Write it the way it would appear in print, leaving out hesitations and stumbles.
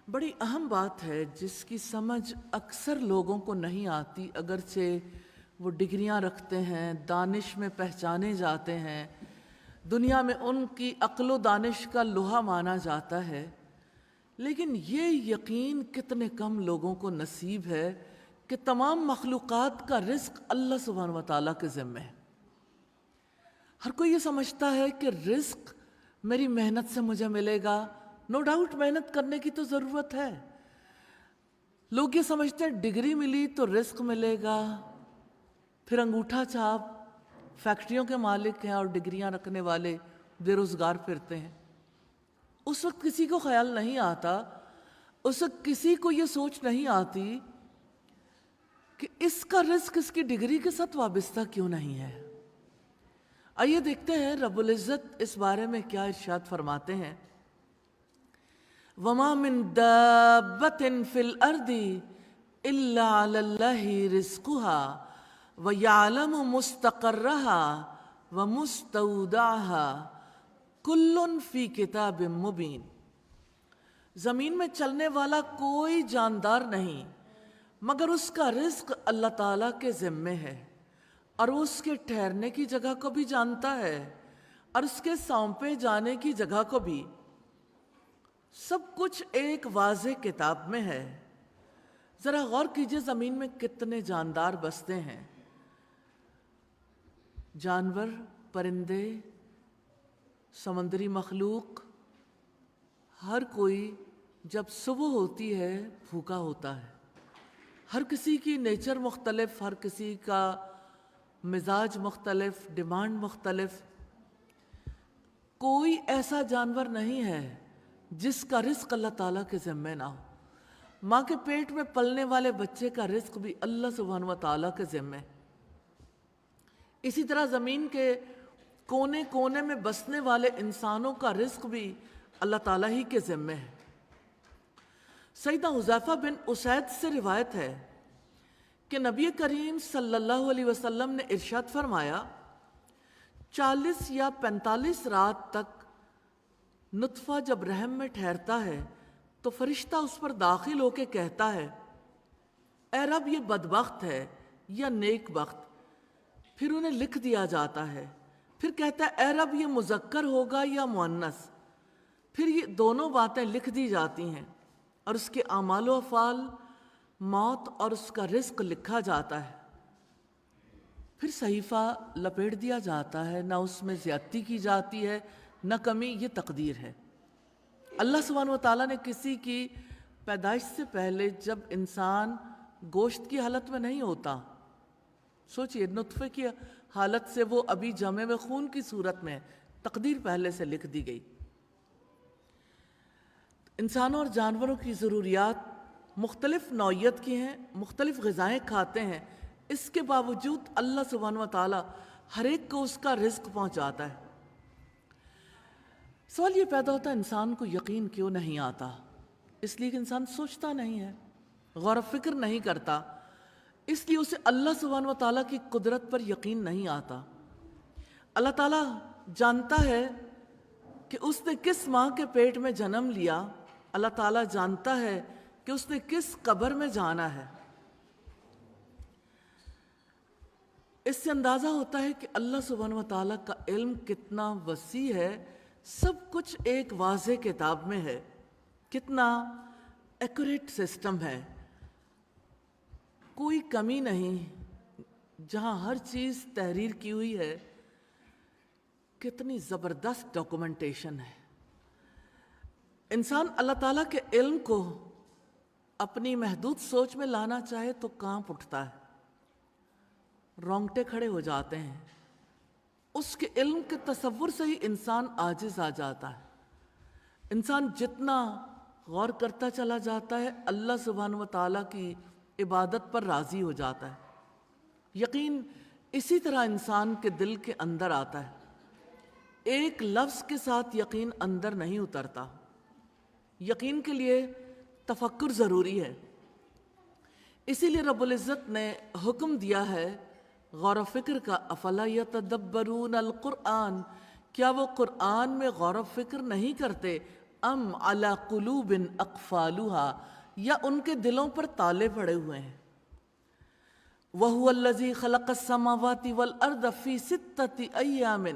بڑی اہم بات ہے جس کی سمجھ اکثر لوگوں کو نہیں آتی، اگرچہ وہ ڈگریاں رکھتے ہیں، دانش میں پہچانے جاتے ہیں، دنیا میں ان کی عقل و دانش کا لوہا مانا جاتا ہے، لیکن یہ یقین کتنے کم لوگوں کو نصیب ہے کہ تمام مخلوقات کا رزق اللہ سبحانہ و تعالیٰ کے ذمہ ہے۔ ہر کوئی یہ سمجھتا ہے کہ رزق میری محنت سے مجھے ملے گا۔ نو ڈاؤٹ محنت کرنے کی تو ضرورت ہے۔ لوگ یہ سمجھتے ہیں ڈگری ملی تو رزق ملے گا، پھر انگوٹھا چھاپ فیکٹریوں کے مالک ہیں اور ڈگریاں رکھنے والے بے روزگار پھرتے ہیں۔ اس وقت کسی کو خیال نہیں آتا، اس وقت کسی کو یہ سوچ نہیں آتی کہ اس کا رزق اس کی ڈگری کے ساتھ وابستہ کیوں نہیں ہے۔ آئیے دیکھتے ہیں رب العزت اس بارے میں کیا ارشاد فرماتے ہیں۔ وَمَا مِن دَابَّةٍ فِي الْأَرْضِ إِلَّا عَلَى اللَّهِ رِزْقُهَا وَيَعْلَمُ مُسْتَقَرَّهَا وَمُسْتَوْدَعَهَا كُلٌّ فِي كِتَابٍ مُبِينٍ۔ زمین میں چلنے والا کوئی جاندار نہیں مگر اس کا رزق اللہ تعالیٰ کے ذمے ہے، اور وہ اس کے ٹھہرنے کی جگہ کو بھی جانتا ہے اور اس کے سونپے جانے کی جگہ کو بھی۔ سب کچھ ایک واضح کتاب میں ہے۔ ذرا غور کیجئے زمین میں کتنے جاندار بستے ہیں، جانور، پرندے، سمندری مخلوق، ہر کوئی جب صبح ہوتی ہے بھوکا ہوتا ہے۔ ہر کسی کی نیچر مختلف، ہر کسی کا مزاج مختلف، ڈیمانڈ مختلف۔ کوئی ایسا جانور نہیں ہے جس کا رزق اللہ تعالیٰ کے ذمہ نہ ہو۔ ماں کے پیٹ میں پلنے والے بچے کا رزق بھی اللہ سبحانہ و تعالیٰ کے ذمہ ہے۔ اسی طرح زمین کے کونے کونے میں بسنے والے انسانوں کا رزق بھی اللہ تعالیٰ ہی کے ذمہ ہے۔ سیدنا حذیفہ بن اسید سے روایت ہے کہ نبی کریم صلی اللہ علیہ وسلم نے ارشاد فرمایا، 40 یا 45 رات تک نطفہ جب رحم میں ٹھہرتا ہے تو فرشتہ اس پر داخل ہو کے کہتا ہے، اے رب یہ بدبخت ہے یا نیک بخت، پھر انہیں لکھ دیا جاتا ہے۔ پھر کہتا ہے، اے رب یہ مذکر ہوگا یا مؤنث، پھر یہ دونوں باتیں لکھ دی جاتی ہیں اور اس کے اعمال و افعال، موت اور اس کا رزق لکھا جاتا ہے۔ پھر صحیفہ لپیٹ دیا جاتا ہے، نہ اس میں زیادتی کی جاتی ہے نہ کمی، یہ تقدیر ہے۔ اللہ سبحانہ و تعالیٰ نے کسی کی پیدائش سے پہلے جب انسان گوشت کی حالت میں نہیں ہوتا، سوچئے نطفے کی حالت سے وہ ابھی جمے میں خون کی صورت میں، تقدیر پہلے سے لکھ دی گئی۔ انسانوں اور جانوروں کی ضروریات مختلف نوعیت کی ہیں، مختلف غذائیں کھاتے ہیں، اس کے باوجود اللہ سبحانہ و تعالیٰ ہر ایک کو اس کا رزق پہنچاتا ہے۔ سوال یہ پیدا ہوتا ہے انسان کو یقین کیوں نہیں آتا؟ اس لیے کہ انسان سوچتا نہیں ہے، غور و فکر نہیں کرتا، اس لیے اسے اللہ سبحانہ و تعالیٰ کی قدرت پر یقین نہیں آتا۔ اللہ تعالیٰ جانتا ہے کہ اس نے کس ماں کے پیٹ میں جنم لیا، اللہ تعالیٰ جانتا ہے کہ اس نے کس قبر میں جانا ہے۔ اس سے اندازہ ہوتا ہے کہ اللہ سبحانہ و تعالیٰ کا علم کتنا وسیع ہے، سب کچھ ایک واضح کتاب میں ہے، کتنا ایکوریٹ سسٹم ہے، کوئی کمی نہیں، جہاں ہر چیز تحریر کی ہوئی ہے، کتنی زبردست ڈاکومنٹیشن ہے۔ انسان اللہ تعالیٰ کے علم کو اپنی محدود سوچ میں لانا چاہے تو کانپ اٹھتا ہے، رونگٹے کھڑے ہو جاتے ہیں۔ اس کے علم کے تصور سے ہی انسان عاجز آ جاتا ہے۔ انسان جتنا غور کرتا چلا جاتا ہے، اللہ سبحانہ و تعالیٰ کی عبادت پر راضی ہو جاتا ہے۔ یقین اسی طرح انسان کے دل کے اندر آتا ہے، ایک لفظ کے ساتھ یقین اندر نہیں اترتا۔ یقین کے لیے تفکر ضروری ہے، اسی لیے رب العزت نے حکم دیا ہے غور و فکر کا، افلا یتدبرون القرآن، کیا وہ قرآن میں غور و فکر نہیں کرتے؟ ام علی قلوب اقفالها، یا ان کے دلوں پر تالے پڑے ہوئے ہیں۔ وَهُوَ الَّذِي خَلَقَ السَّمَاوَاتِ وَالْأَرْضَ فِي سِتَّةِ أَيَّامٍ،